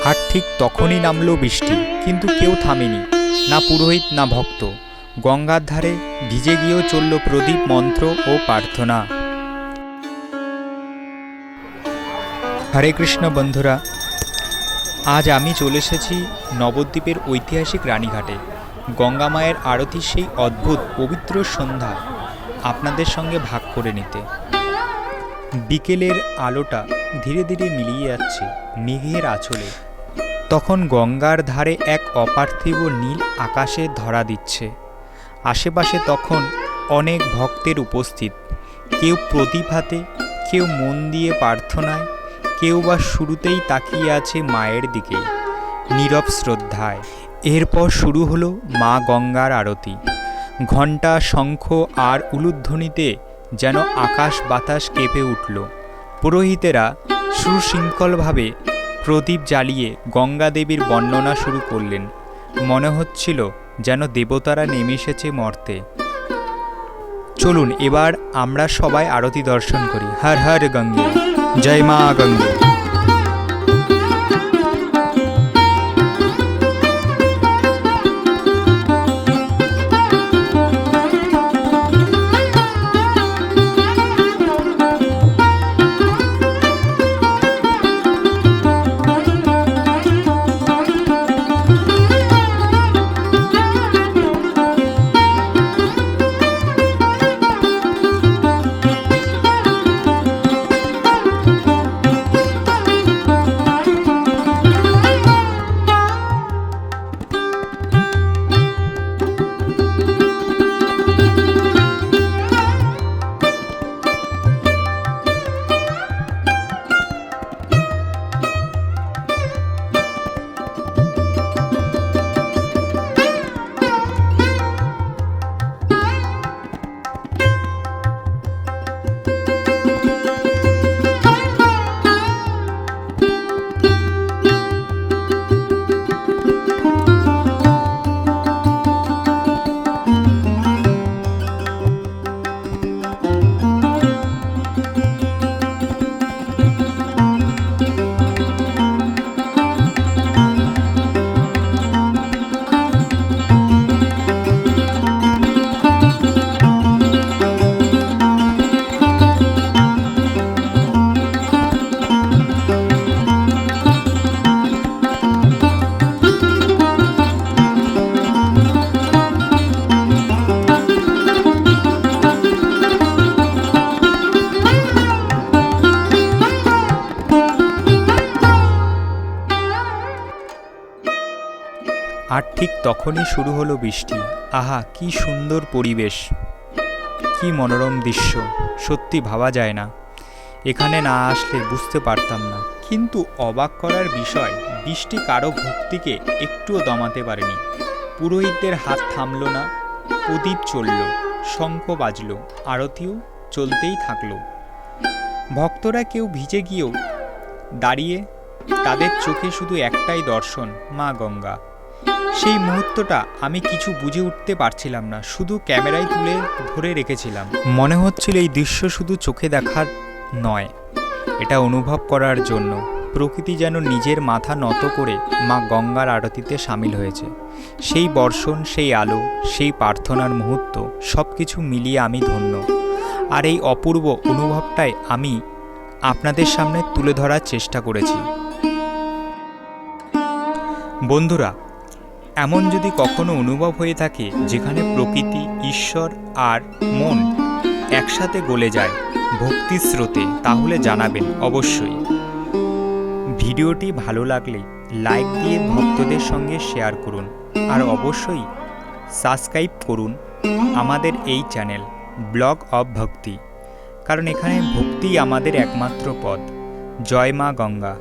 আর ঠিক তখনই নামল বৃষ্টি, কিন্তু কেউ থামেনি, না পুরোহিত না ভক্ত। গঙ্গার ধারে ভিজে গিয়েও চলল প্রদীপ, মন্ত্র ও প্রার্থনা। হরে কৃষ্ণ বন্ধুরা, আজ আমি চলে এসেছি নবদ্বীপের ঐতিহাসিক রানীঘাটে। গঙ্গা মায়ের আরতির সেই অদ্ভুত পবিত্র সন্ধ্যা আপনাদের সঙ্গে ভাগ করে নিতে। বিকেলের আলোটা ধীরে ধীরে মিলিয়ে যাচ্ছে মেঘের আঁচলে। তখন গঙ্গার ধারে এক অপার্থিব নীল আকাশে ধরা দিচ্ছে। আশেপাশে তখন অনেক ভক্তের উপস্থিত, কেউ প্রদীপ হাতে, কেউ মন দিয়ে প্রার্থনায়, কেউ বা শুরুতেই তাকিয়ে আছে মায়ের দিকে নীরব শ্রদ্ধায়। এরপর শুরু হলো মা গঙ্গার আরতি। ঘণ্টা, শঙ্খ আর উলুধ্বনিতে যেন আকাশ বাতাস কেঁপে উঠল। পুরোহিতেরা সুশৃঙ্খলভাবে প্রদীপ জ্বালিয়ে গঙ্গা দেবীর বর্ণনা শুরু করলেন। মনে হচ্ছিল যেন দেবতারা নেমে এসেছে মর্তে। চলুন এবার আমরা সবাই আরতি দর্শন করি। হর হর গঙ্গে, জয় মা গঙ্গে। আর ঠিক তখনই শুরু হলো বৃষ্টি। আহা, কি সুন্দর পরিবেশ, কি মনোরম দৃশ্য, সত্যি ভাবা যায় না। এখানে না আসলে বুঝতে পারতাম না। কিন্তু অবাক করার বিষয়, বৃষ্টি কারো ভক্তিকে একটুও দমাতে পারেনি। পুরোহিতদের হাত থামল না, প্রদীপ চলল, শঙ্খ বাজল, আরতিও চলতেই থাকলো। ভক্তরা কেউ ভিজে গিয়েও দাঁড়িয়ে, তাদের চোখে শুধু একটাই দর্শন, মা গঙ্গা। সেই মুহূর্তটা আমি কিছু বুঝে উঠতে পারছিলাম না, শুধু ক্যামেরায় তুলে ধরে রেখেছিলাম। মনে হচ্ছিল এই দৃশ্য শুধু চোখে দেখার নয়, এটা অনুভব করার জন্য। প্রকৃতি যেন নিজের মাথা নত করে মা গঙ্গার আরতিতে সামিল হয়েছে। সেই বর্ষণ, সেই আলো, সেই প্রার্থনার মুহূর্ত, সব কিছু মিলিয়ে আমি ধন্য। আর এই অপূর্ব অনুভবটাই আমি আপনাদের সামনে তুলে ধরার চেষ্টা করেছি। বন্ধুরা, এমন যদি কখনো অনুভব হয়ে থাকে যেখানে প্রকৃতি, ঈশ্বর আর মন একসাথে গলে যায় ভক্তির স্রোতে, তাহলে জানাবেন অবশ্যই। ভিডিওটি ভালো লাগলে লাইক দিয়ে ভক্তদের সঙ্গে শেয়ার করুন, আর অবশ্যই সাবস্ক্রাইব করুন আমাদের এই চ্যানেল ব্লগ অফ ভক্তি, কারণ এখানে ভক্তিই আমাদের একমাত্র পথ। জয় মা গঙ্গা।